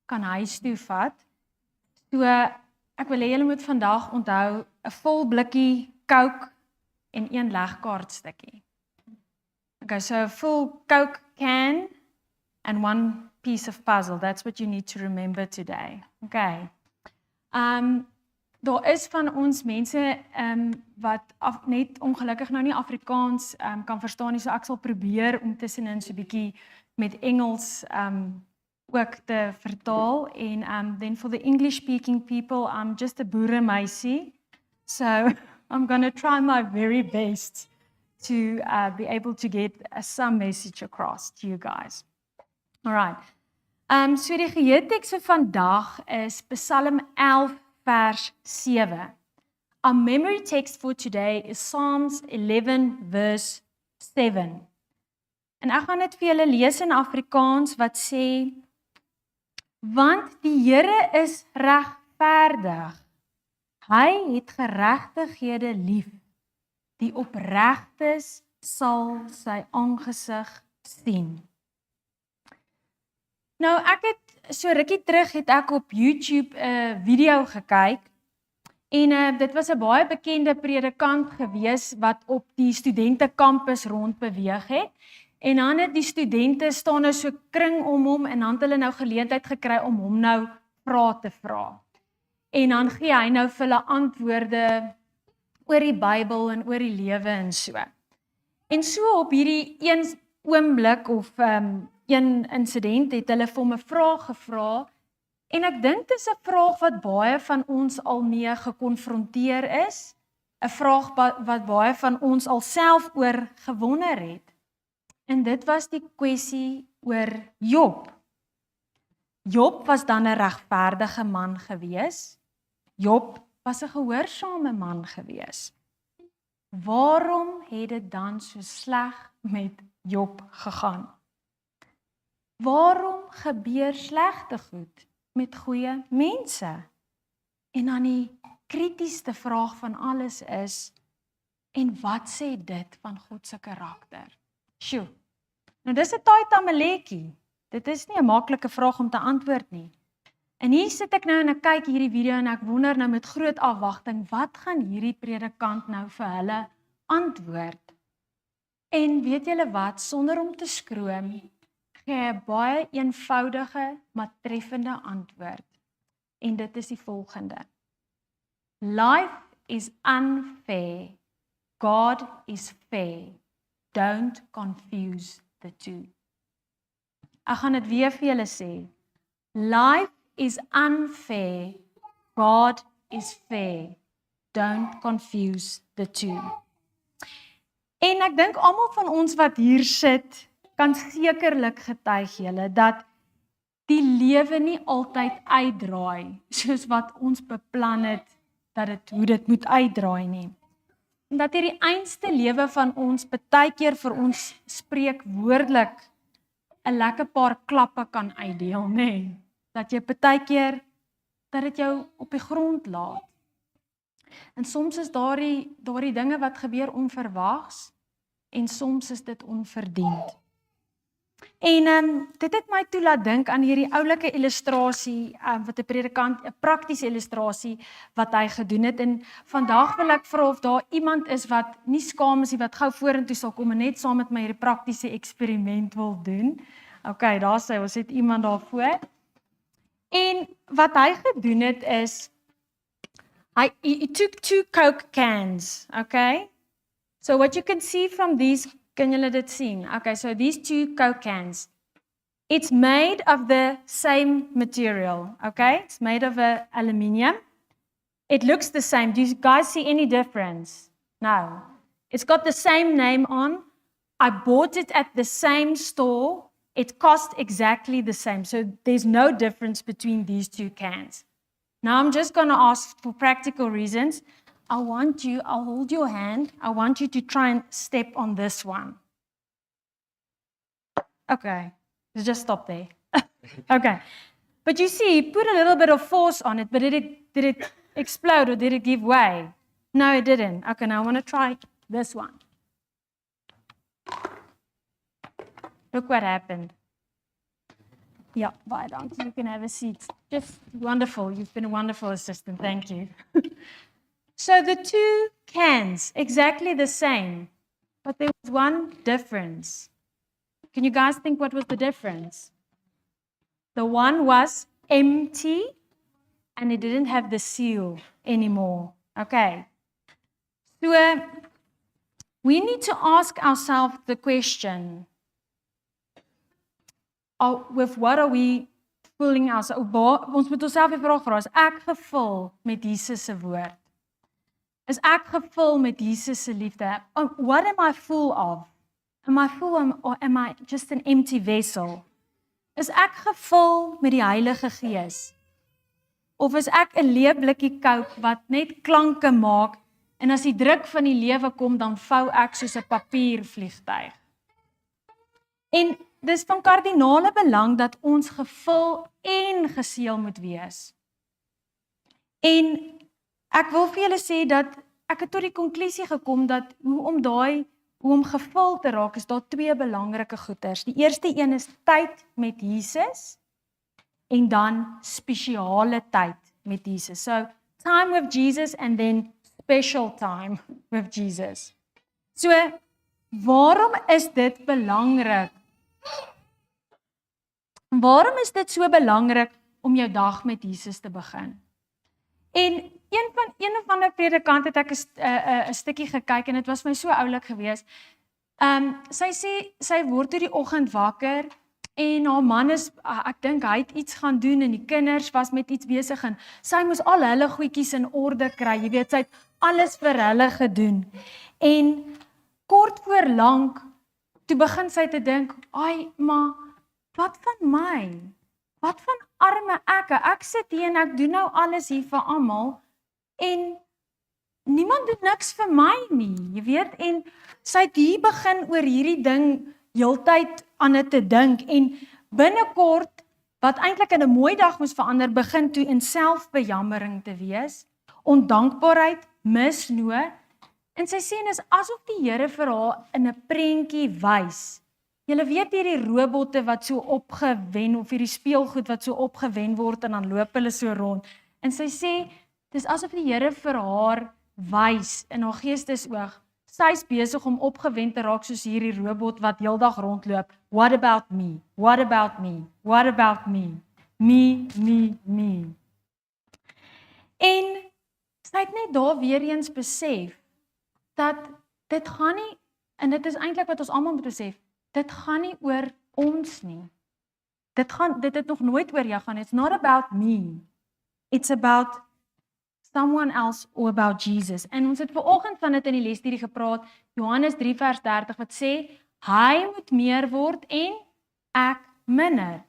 kan huis toe vat. So, ek wil hê julle moet vandag onthou 'n vol blikkie Coke en 1 legkaartstukkie. Okay, so a full Coke can and 1 piece of puzzle. That's what you need to remember today. Okay. Daar is van ons mense wat net ongelukkig nou nie Afrikaans kan verstaan nie, so ek sal probeer om tussenin so 'n bietjie met Engels ook te vertaal. En then for the English speaking people, I'm just a boeremeisie. So I'm going to try my very best to be able to get some message across to you guys. All right. So die geheeteks vir vandag is Psalm 11 vers 7. Our memory text for today is Psalms 11 verse 7. En ek gaan dit vir julle lees in Afrikaans wat sê, want die Here is regverdig. Hy het geregtighede lief. Die opregtes sal sy aangesig sien. Nou ek het so rukkie terug het ek op YouTube 'n video gekyk en dit was 'n baie bekende predikant gewees wat op die studentekampus rond beweeg het. En dan het die studente staan nou so kring om hom en dan het hulle nou geleentheid gekry om hom nou vrae te vra. En dan gee hy nou vir hulle antwoorde oor die Bybel en oor die lewe en so. En so op hierdie een oomblik of een insident het hulle vir hom 'n vraag gevra en ek dink dit is 'n vraag wat baie van ons al mee gekonfronteer is, 'n vraag wat baie van ons al self oor gewonder het. En dit was die kwessie oor Job. Job was dan 'n regverdige man gewees. Job was 'n gehoorsame man gewees. Waarom het dit dan so sleg met Job gegaan? Waarom gebeur slegte goed met goeie mense? En dan die kritiesste vraag van alles is, en wat sê dit van God se karakter? Sjoe. Nou dis 'n taai tamaletjie. Dit is nie 'n maklike vraag om te antwoord nie. En hier sit ek nou en ek kyk hierdie video en ek wonder nou met groot afwagting, wat gaan hierdie predikant nou vir hulle antwoord? En weet julle wat, sonder om te skroom, gee 'n baie eenvoudige, maar treffende antwoord. En dit is die volgende. Life is unfair. God is fair. Don't confuse the two. Ek gaan dit weer vir julle sê. Life is unfair. God is fair. Don't confuse the two. En ek dink almal van ons wat hier sit, kan sekerlik getuig julle dat die lewe nie altyd uitdraai soos wat ons beplan het hoe dit moet uitdraai nie. En dat hierdie einste lewe van ons baie keer vir ons spreekwoordelik 'n lekker paar klappe kan uitdeel, nê? Dat jy baie keer dat dit jou op die grond laat. En soms is daardie dinge wat gebeur onverwags en soms is dit onverdiend. En dit het my toe laat dink aan hierdie oulike illustrasie wat 'n predikant, 'n praktiese illustrasie wat hy gedoen het. En vandag wil ek vra of daar iemand is wat nie skaam is nie, wat gou vorentoe sal kom en net saam met my hierdie praktiese eksperiment wil doen. Okay, daar sê ons het iemand daarvoor. En wat hy gedoen het is he took 2 Coke cans, okay? So what you can see from these, kan julle dit sien? Okay, so these 2 Coke cans. It's made of the same material, okay? It's made of aluminium. It looks the same. Do you guys see any difference? No. It's got the same name on. I bought it at the same store. It cost exactly the same. So there's no difference between these 2 cans. Now I'm just going to ask for practical reasons. I'll hold your hand. I want you to try and step on this one. Okay, just stop there. Okay, but you see, put a little bit of force on it, but did it explode or did it give way? No, it didn't. Okay, now I want to try this one. Look what happened. Yeah, baie dankie. You can have a seat. Just wonderful. You've been a wonderful assistant. Thank you. So the two cans, exactly the same, but there was one difference. Can you guys think what was the difference? The one was empty and it didn't have the seal anymore. Okay. So we need to ask ourselves the question, with what are we filling ourselves? Ons moet onsself die vraag vra, is ek gevul met Jesus se woord? Is ek gevul met Jesus se liefde? What am I full of? Am I full or am I just an empty vessel? Is ek gevul met die Heilige Gees? Of is ek 'n leeblikkie Coke wat net klanke maak en as die druk van die lewe kom dan vou ek soos 'n papiervliegtuig? En dis van kardinale belang dat ons gevul en geseël moet wees. En ek wil vir julle sê dat ek het tot die konklusie gekom dat hoe om gevul te raak is daar twee belangrike goeders. Die eerste een is tyd met Jesus en dan spesiale tyd met Jesus. So time with Jesus and then special time with Jesus. So waarom is dit belangrik? Waarom is dit so belangrik om jou dag met Jesus te begin? En een of ander predikant het ek 'n stukkie gekyk en dit was my so oulik geweest. Sy sê sy word toe die oggend wakker en haar man is, ek dink hy het iets gaan doen en die kinders was met iets besig en sy moes al hulle goedjies in orde kry. Jy weet, sy het alles vir hulle gedoen. En kort voor lank toe begin sy te dink, "Ai, maar wat van my? Wat van arme ek? Ek sit hier en ek doen nou alles hier vir almal en niemand doen niks vir my nie." Jy weet, en sy het hier begin oor hierdie ding heeltyd aan dit te dink en binnekort wat eintlik in 'n mooi dag moes verander, begin toe in selfbejammering te wees, ondankbaarheid, misnoë. En sy sê en is asof die Here vir haar in 'n prentjie wys. Julle weet hierdie robotte wat so opgewen of hierdie speelgoed wat so opgewen word en dan loop hulle so rond. En sy sê dis asof die Here vir haar wys in haar geestesoog. Sy's besig om opgewen te raak soos hierdie robot wat heeldag rondloop. What about me? What about me? What about me? Me. En sy het net daar weer eens besef dat dit gaan nie, en dit is eintlik wat ons almal moet besef, dit gaan nie oor ons nie. Dit het nog nooit oor jou gaan. It's not about me. It's about someone else or about Jesus. En ons het vanoggend van dit in die lesstudie gepraat, Johannes 3 vers 30 wat sê, hy moet meer word en ek minder.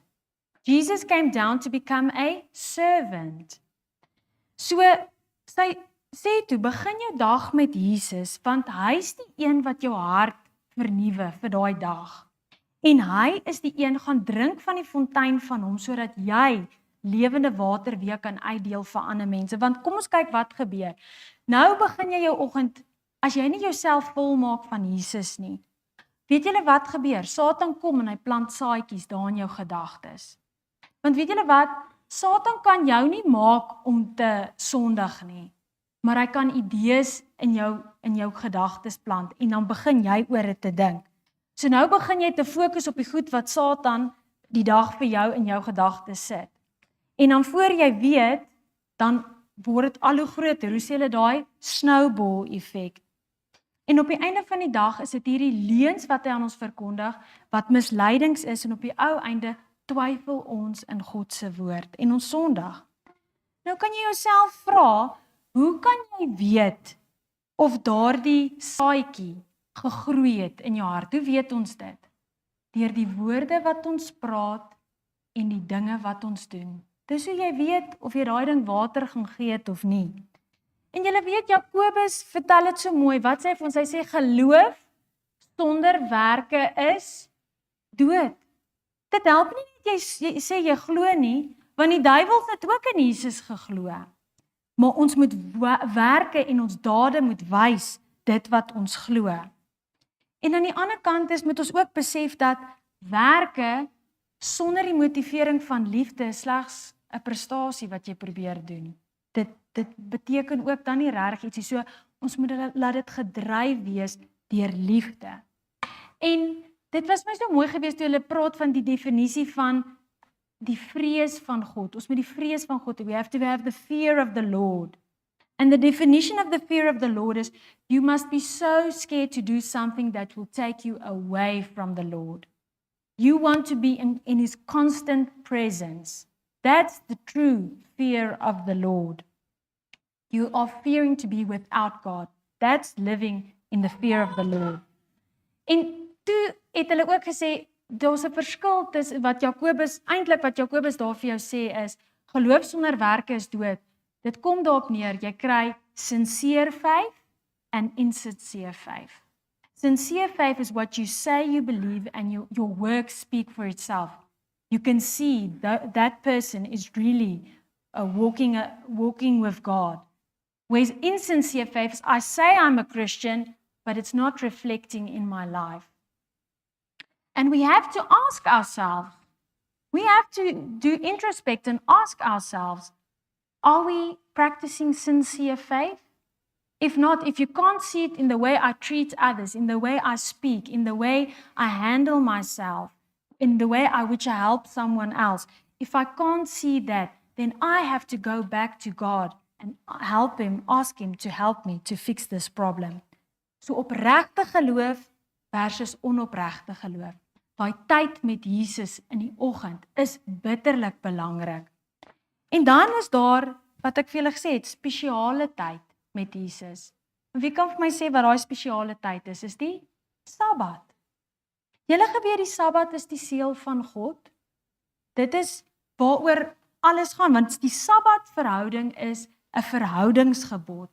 Jesus came down to become a servant. So, sy sê toe, begin jou dag met Jesus, want hy is die een wat jou hart vernuwe vir daai dag. En hy is die een, gaan drink van die fontein van hom, sodat jy lewende water weer kan uitdeel vir ander mense. Want kom ons kyk wat gebeur. Nou begin jy jou oggend, as jy nie jouself volmaak van Jesus nie, weet julle wat gebeur? Satan kom en hy plant saadjies daar in jou gedagtes. Want weet julle wat? Satan kan jou nie maak om te sondig nie, maar hy kan idees in jou gedagtes plant en dan begin jy oor dit te dink. So nou begin jy te fokus op die goed wat Satan die dag vir jou in jou gedagtes sit. En dan voor jy weet, dan word dit al hoe groter. Hoe sê hulle daai snowball effek? En op die einde van die dag is dit hierdie leuns wat hy aan ons verkondig, wat misleidings is en op die ou einde twyfel ons in God se woord en ons sondig. Nou kan jy jouself vra, hoe kan jy weet of daardie saadjie gegroei het in jou hart? Hoe weet ons dit? Deur die woorde wat ons praat en die dinge wat ons doen. Dis hoe jy weet of jy daai ding water gaan gee het of nie. En julle weet Jakobus vertel dit so mooi. Wat sê hy vir ons? Hy sê geloof sonder werke is dood. Dit help nie net jy sê jy glo nie, want die duiwel het ook in Jesus geglo. Maar ons moet werke en ons dade moet wys dit wat ons glo. En aan die ander kant moet ons ook besef dat werke Sonder die motivering van liefde is slegs 'n prestasie wat jy probeer doen. Dit beteken ook dan nie regtig ietsie, so ons moet laat dit gedryf wees deur liefde. En dit was my so mooi geweest toe hulle praat van die definisie van die vrees van God. Ons moet die vrees van God hê. We have to have the fear of the Lord. And the definition of the fear of the Lord is you must be so scared to do something that will take you away from the Lord. You want to be in His constant presence. That's the true fear of the Lord. You are fearing to be without God. That's living in the fear of the Lord. En toe het hulle ook gesê, daar's 'n verskil tussen wat Jakobus daar vir jou sê is, geloof sonder werke is dood. Dit kom daarop neer, jy kry sincere faith and insincere faith. Sincere faith is what you say you believe and your works speak for itself. You can see that person is really walking with God. Whereas insincere faith is, I say I'm a Christian, but it's not reflecting in my life. And we have to ask ourselves, we have to do introspect and ask ourselves, are we practicing sincere faith? If not, if you can't see it in the way I treat others, in the way I speak, in the way I handle myself, in the way which I help someone else, if I can't see that, then I have to go back to God and help Him, ask Him to help me to fix this problem. So opregte geloof versus onopregte geloof. Daai tyd met Jesus in die oggend is bitterlik belangrik. En dan is daar, wat ek vir julle gesê het, spesiale tyd met Jesus. En wie kan vir my sê wat daai spesiale tyd is die Sabbat. Julle geweet die Sabbat is die seël van God. Dit is waaroor alles gaan, want die Sabbat verhouding is 'n verhoudingsgebod.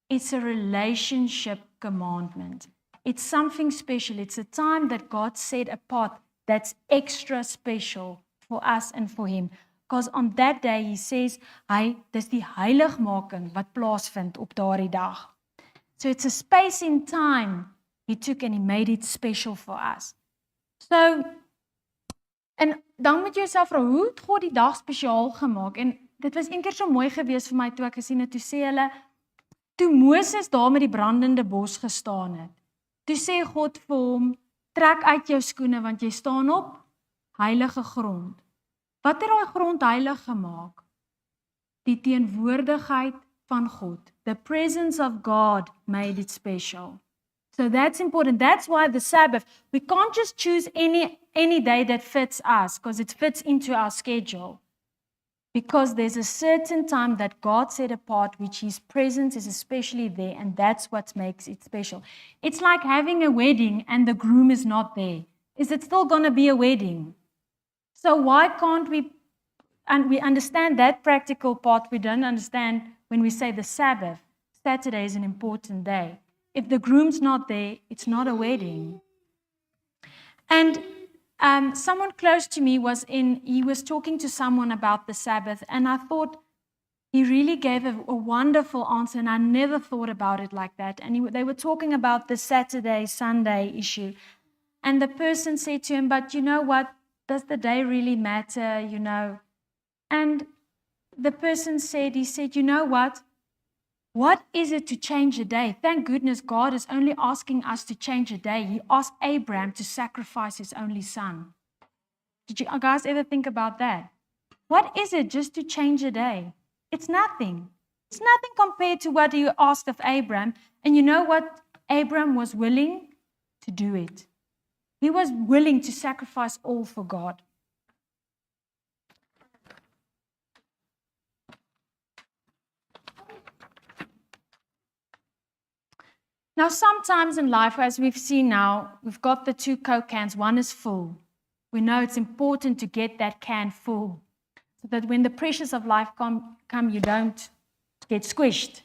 It's a relationship commandment. It's something special. It's a time that God set apart that's extra special for us and for Him. Because on that day, He says, dis die heiligmaking wat plaasvind op daardie dag. So it's a space in time He took and He made it special for us. So, en dan moet jy jouself vra, hoe het God die dag spesiaal gemaak? En dit was eendag so mooi geweest vir my toe ek gesien het, toe sê hulle, toe Moses daar met die brandende bos gestaan het, toe sê God vir hom, trek uit jou skoene want jy staan op heilige grond. Wat het daai grond heilig gemaak? Die teenwoordigheid van God. The presence of God made it special. So that's important. That's why the Sabbath, we can't just choose any day that fits us because it fits into our schedule. Because there's a certain time that God set apart which His presence is especially there, and that's what makes it special. It's like having a wedding and the groom is not there. Is it still going to be a wedding? So why can't we, and we understand that practical part, we don't understand when we say the Sabbath. Saturday is an important day. If the groom's not there, it's not a wedding. And someone close to me he was talking to someone about the Sabbath, and I thought he really gave a wonderful answer, and I never thought about it like that. And they were talking about the Saturday, Sunday issue. And the person said to him, but you know what? Does the day really matter, you know? And the person said, he said, you know what? What is it to change a day? Thank goodness God is only asking us to change a day. He asked Abraham to sacrifice his only son. Did you guys ever think about that? What is it just to change a day? It's nothing. It's nothing compared to what you asked of Abraham. And you know what? Abraham was willing to do it. He was willing to sacrifice all for God. Now, sometimes in life, as we've seen now, we've got the 2 Coke cans. One is full. We know it's important to get that can full so that when the pressures of life come, you don't get squished.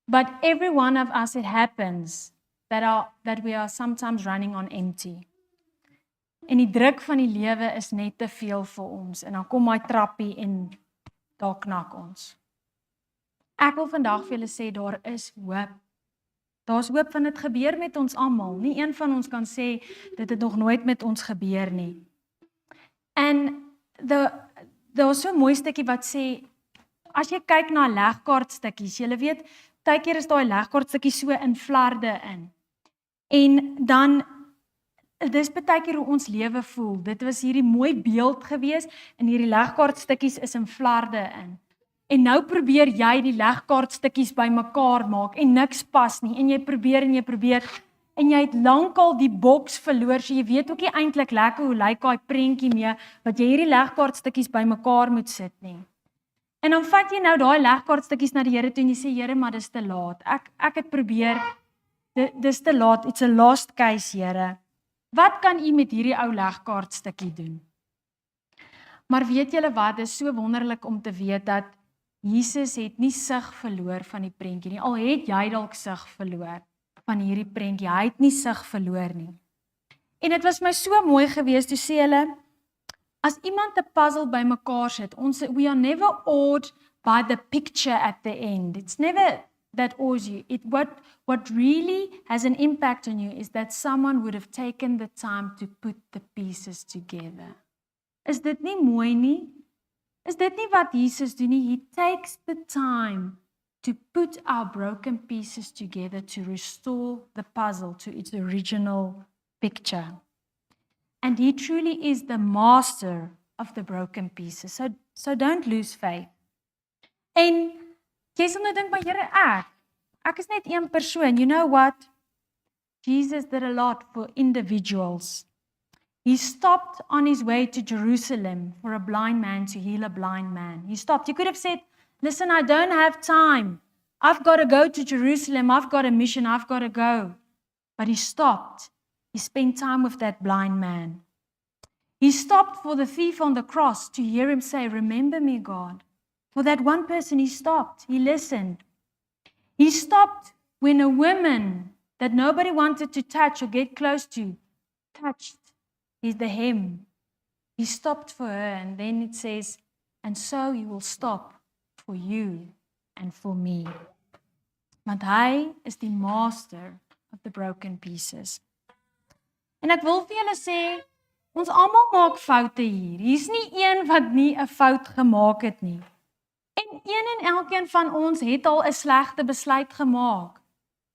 But every one of us, it happens that we are sometimes running on empty. En die druk van die lewe is net te veel vir ons. En dan kom my trappie en daar knak ons. Ek wil vandag vir julle sê, daar is hoop. Daar's hoop van dit gebeur met ons almal. Nie een van ons kan sê, dit het nog nooit met ons gebeur nie. En daar's so 'n mooi stukkie wat sê, as jy kyk na legkaartstukkies, jy weet, partykeer is daai legkaartstukkie so in vlarde in. En dan, dis partykeer hoe ons lewe voel. Dit was hierdie mooi beeld gewees, en hierdie legkaartstukkies is in vlarde in. En nou probeer jy die legkaartstukkies bymekaar maak, en niks pas nie, en jy probeer, en jy het lankal die boks verloor, so jy weet ook nie eintlik lekker hoe lyk daai prentjie mee, wat jy hierdie legkaartstukkies bymekaar moet sit nie. En dan vat jy nou daai legkaartstukkies na die Here toe en jy sê, Here, maar dis te laat. Ek het probeer, dis te laat, it's a lost case, Here. Wat kan U met hierdie ou legkaartstukkie doen? Maar weet julle wat, dis so wonderlik om te weet dat Jesus het nie sig verloor van die prentjie nie, al het jy dalk sig verloor van hierdie prentjie, hy het nie sig verloor nie. En dit was my so mooi geweest, toe sê hulle, as iemand 'n puzzle bymekaar sit, we are never awed by the picture at the end. It's never that awes you. What really has an impact on you is that someone would have taken the time to put the pieces together. Is dit nie mooi nie? Is dit nie wat Jesus doen nie? He takes the time to put our broken pieces together to restore the puzzle to its original picture. And He truly is the master of the broken pieces. So don't lose faith. En jy sal nou dink, maar Here, ek is net een persoon. You know what? Jesus did a lot for individuals. He stopped on His way to Jerusalem for a blind man to heal a blind man. He stopped. He could have said, listen, I don't have time. I've got to go to Jerusalem. I've got a mission. I've got to go. But He stopped. He spent time with that blind man. He stopped for the thief on the cross to hear him say, remember me, God. For that one person, He stopped. He listened. He stopped when a woman that nobody wanted to touch or get close to touched the hem. He stopped for her, and then it says, and so He will stop for you and for me. Want Hy is die master of the broken pieces. En ek wil vir julle sê, ons almal maak foute hier. Hier's nie een wat nie 'n fout gemaak het nie. En elkeen van ons het al 'n slegte besluit gemaak.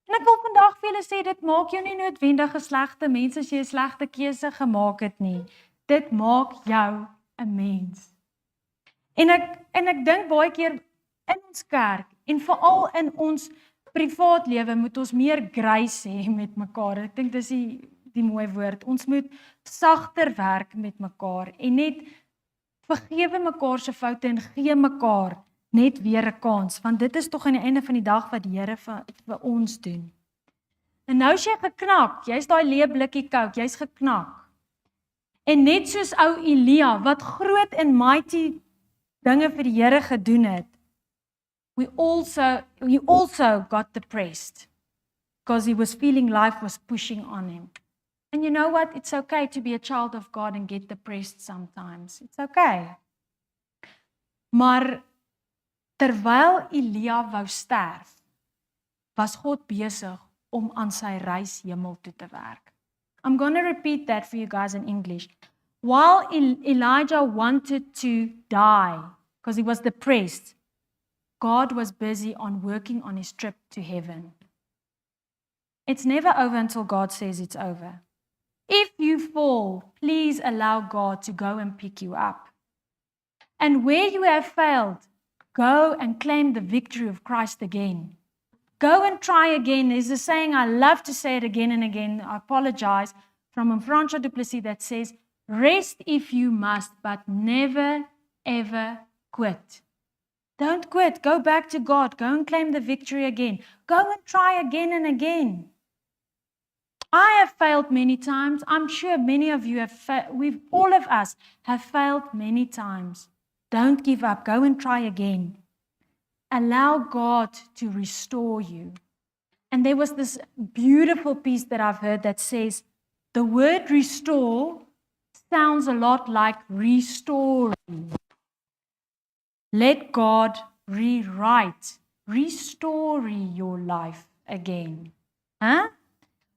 En ek wil vandag vir julle sê, dit maak jou nie noodwendig 'n slegte mens as jy 'n slegte keuse gemaak het nie. Dit maak jou 'n mens. En ek dink baie keer in ons kerk en veral in ons privaat lewe moet ons meer grace hê met mekaar. Ek dink dis die mooi woord. Ons moet sagter werk met mekaar en net vergewe mekaar se foute en gee mekaar net weer 'n kans, want dit is tog aan die einde van die dag wat die Here vir ons doen. En nou is jy geknak, jy's daai leë blikkie Coke, jy's geknak. En net soos ou Elia wat groot en mighty dinge vir die Here gedoen het, he also got depressed because he was feeling life was pushing on him. And you know what? It's okay to be a child of God and get depressed sometimes. It's okay. Maar terwyl Elia wou sterf, was God besig om aan sy reis hemel toe te werk. I'm going to repeat that for you guys in English. While Elijah wanted to die because he was depressed, God was busy on working on his trip to heaven. It's never over until God says it's over. If you fall, please allow God to go and pick you up. And where you have failed, go and claim the victory of Christ again. Go and try again. There's a saying, I love to say it again and again. I apologize, from Francois Duplessis that says, rest if you must, but never, ever quit. Don't quit. Go back to God. Go and claim the victory again. Go and try again and again. I have failed many times. I'm sure many of you have all of us have failed many times. Don't give up. Go and try again. Allow God to restore you. And there was this beautiful piece that I've heard that says, the word restore sounds a lot like restoring. Let God rewrite, restore your life again. Huh?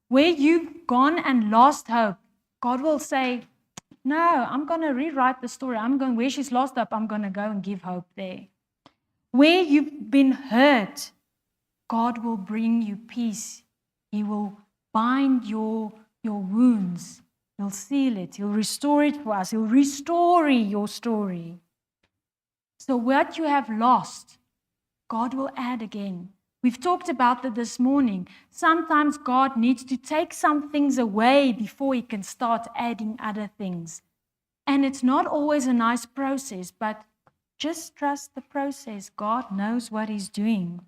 Where you've gone and lost hope, God will say, No, I'm going to rewrite the story. Where she's lost hope, I'm going to go and give hope there. Where you've been hurt, God will bring you peace. He will bind your wounds. He'll seal it. He'll restore it for us. He'll restore your story. So what you have lost, God will add again. We've talked about that this morning. Sometimes God needs to take some things away before He can start adding other things. And it's not always a nice process, but just trust the process. God knows what He's doing.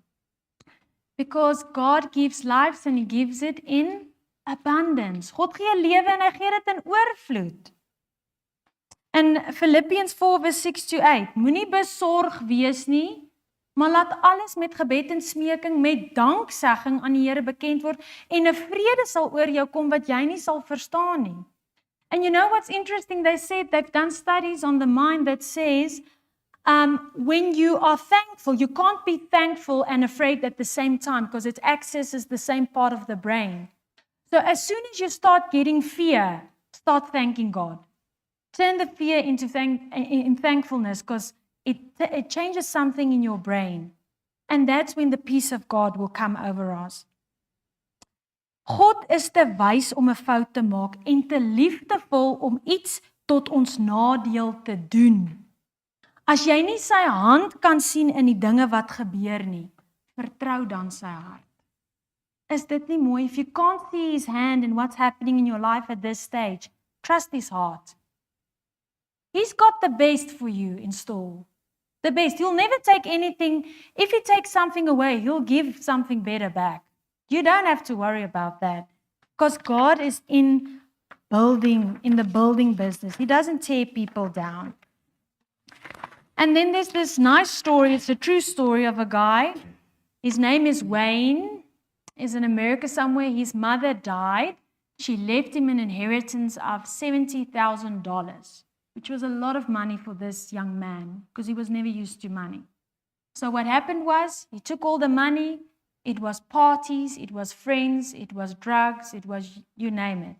Because God gives life and He gives it in abundance. God gee lewe en Hy gee dit in oorvloed. In Philippians 4 vers 6-8, moenie besorg wees nie, maar laat alles met gebed en smeking met danksegging aan die Here bekend word en 'n vrede sal oor jou kom wat jy nie sal verstaan nie. And you know what's interesting? They said they've done studies on the mind that says when you are thankful, you can't be thankful and afraid at the same time because it accesses the same part of the brain. So as soon as you start getting fear, start thanking God. Turn the fear into thankfulness because it changes something in your brain. And that's when the peace of God will come over us. God is te wys om 'n fout te maak en te liefdevol om iets tot ons nadeel te doen. As jy nie sy hand kan sien in die dinge wat gebeur nie, vertrou dan sy hart. Is dit nie mooi? If you can't see His hand in what's happening in your life at this stage, trust His heart. He's got the best for you in store. The best. He'll never take anything. If He takes something away, He'll give something better back. You don't have to worry about that. Because God is in the building business. He doesn't tear people down. And then there's this nice story. It's a true story of a guy. His name is Wayne. He's in America somewhere. His mother died. She left him an inheritance of $70,000, which was a lot of money for this young man because he was never used to money. So what happened was he took all the money. It was parties, it was friends, it was drugs, it was you name it.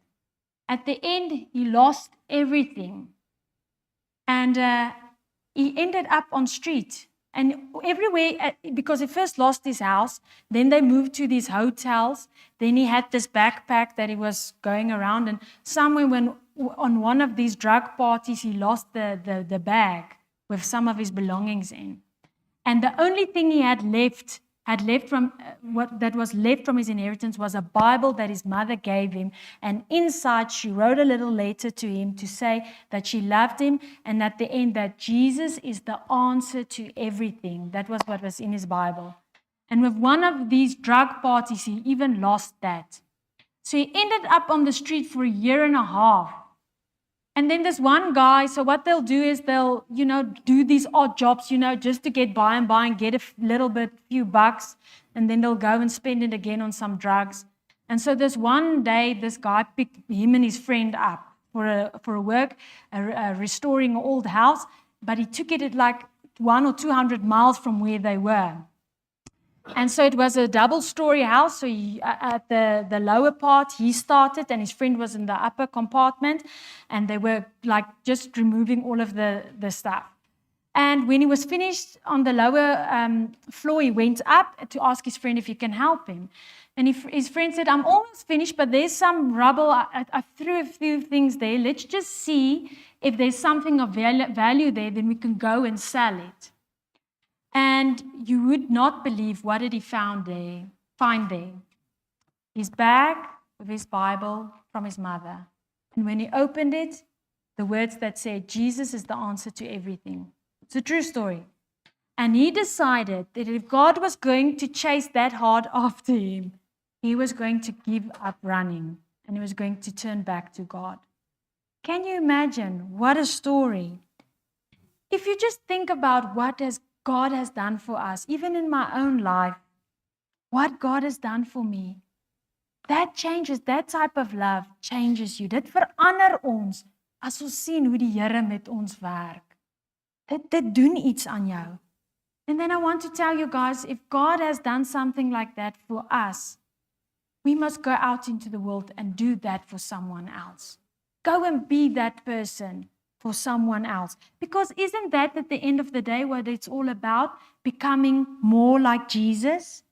At the end, he lost everything. And he ended up on street. And everywhere, because he first lost his house, then they moved to these hotels. Then he had this backpack that he was going around. And somewhere on one of these drug parties, he lost the bag with some of his belongings in. And the only thing he had left from that was left from his inheritance was a Bible that his mother gave him, and inside she wrote a little letter to him to say that she loved him, and at the end that Jesus is the answer to everything. That was what was in his Bible. And with one of these drug parties, he even lost that. So he ended up on the street for 1.5 years. And then this one guy, so what they'll do is they'll, do these odd jobs, just to get by and get a few bucks, and then they'll go and spend it again on some drugs. And so this one day, this guy picked him and his friend up for a work, restoring an old house, but he took it at like 100 or 200 miles from where they were. And so it was a double-story house. So at the lower part, he started, and his friend was in the upper compartment, and they were like just removing all of the stuff. And when he was finished on the lower floor, he went up to ask his friend if he can help him. And his friend said, "I'm almost finished, but there's some rubble. I threw a few things there. Let's just see if there's something of value there, then we can go and sell it." And you would not believe what did he find there. His bag with his Bible from his mother. And when he opened it, the words that said, "Jesus is the answer to everything." It's a true story. And he decided that if God was going to chase that hard after him, he was going to give up running and he was going to turn back to God. Can you imagine? What a story. If you just think about what God has done for us, even in my own life, what God has done for me, that changes, that type of love changes you. Dit verander ons as ons sien hoe die Here met ons werk. Dit doen iets aan jou. And then I want to tell you guys, if God has done something like that for us, we must go out into the world and do that for someone else. Go and be that person for someone else. Because isn't that at the end of the day what it's all about? Becoming more like Jesus?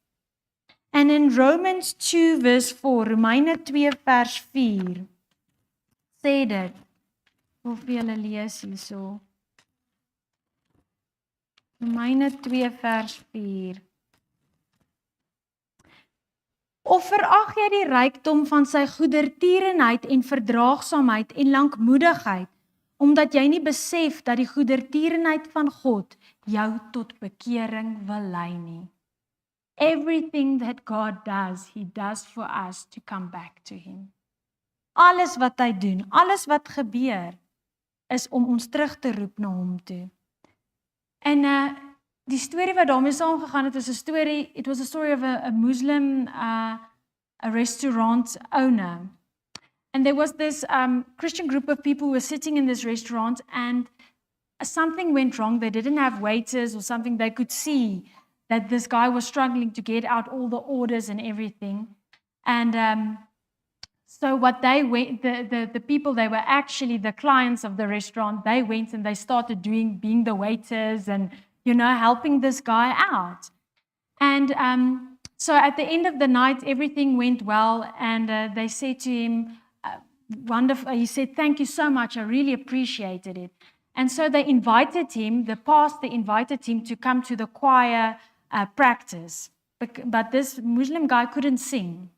And in Romans 2 verse 4, Romeine 2 vers 4, sê dit, of vir julle lees hierso. Romeine 2 vers 4. Of verag jy die rykdom van sy goedertierenheid en verdraagsaamheid en lankmoedigheid, omdat jy nie besef dat die goedertierenheid van God jou tot bekering wil lei nie. Everything that God does, He does for us to come back to Him. Alles wat hy doen, alles wat gebeur, is om ons terug te roep na hom toe. En die storie wat daarmee saamgegaan het, is 'n storie, it was a story of a Muslim a restaurant owner. And there was this Christian group of people who were sitting in this restaurant, and something went wrong. They didn't have waiters or something. They could see that this guy was struggling to get out all the orders and everything. And so what they went, the people, they were actually the clients of the restaurant. They went and they started being the waiters and, helping this guy out. And so at the end of the night, everything went well. And they said to him, wonderful. He said, "Thank you so much. I really appreciated it." And so they invited him, the pastor invited him to come to the choir practice. But this Muslim guy couldn't sing.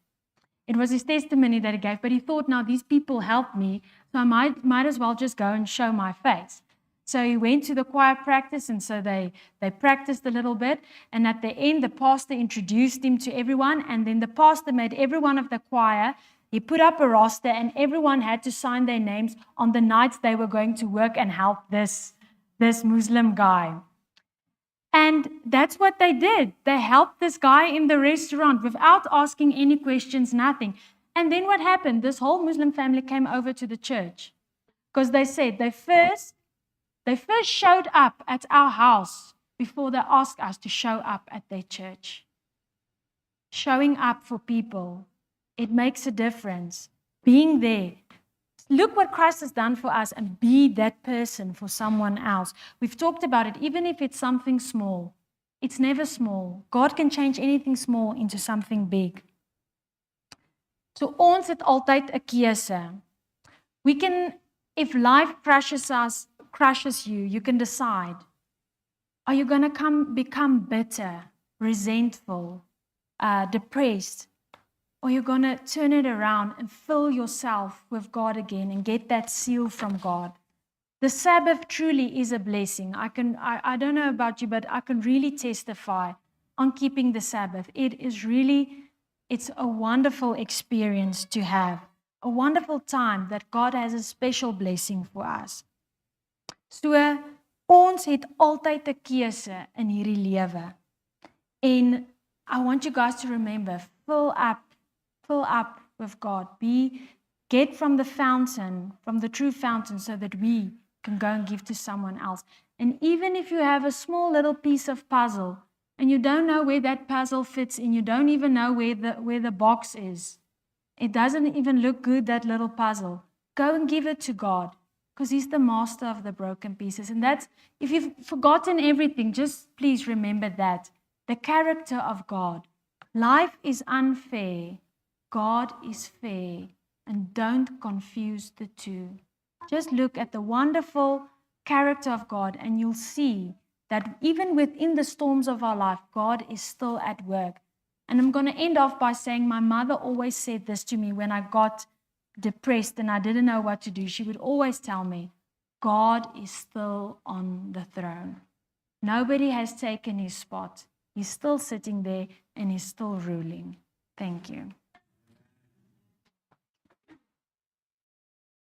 It was his testimony that he gave, but he thought, now these people helped me, so I might as well just go and show my face. So he went to the choir practice, and so they practiced a little bit, and at the end, the pastor introduced him to everyone, and then the pastor made every one of the choir, he put up a roster, and everyone had to sign their names on the nights they were going to work and help this Muslim guy. And that's what they did. They helped this guy in the restaurant without asking any questions, nothing. And then what happened? This whole Muslim family came over to the church because they said they first showed up at our house before they asked us to show up at their church. Showing up for people, it makes a difference. Being there. Look what Christ has done for us and be that person for someone else. We've talked about it, even if it's something small. It's never small. God can change anything small into something big. So ons het altyd 'n keuse. We can, if life crushes you, you can decide. Are you going to become bitter, resentful, depressed? Or you're going to turn it around and fill yourself with God again and get that seal from God. The Sabbath truly is a blessing. I don't know about you, but I can really testify on keeping the Sabbath. It's a wonderful experience to have. A wonderful time that God has a special blessing for us. So, ons het altyd 'n keuse in hierdie lewe. And I want you guys to remember, fill up with God. Get from the fountain, from the true fountain, so that we can go and give to someone else. And even if you have a small little piece of puzzle, and you don't know where that puzzle fits in, you don't even know where the box is. It doesn't even look good, that little puzzle. Go and give it to God, because He's the master of the broken pieces. And that's, if you've forgotten everything, just please remember that. The character of God. Life is unfair. God is fair, and don't confuse the two. Just look at the wonderful character of God, and you'll see that even within the storms of our life, God is still at work. And I'm going to end off by saying my mother always said this to me when I got depressed and I didn't know what to do. She would always tell me, God is still on the throne. Nobody has taken His spot. He's still sitting there, and He's still ruling. Thank you.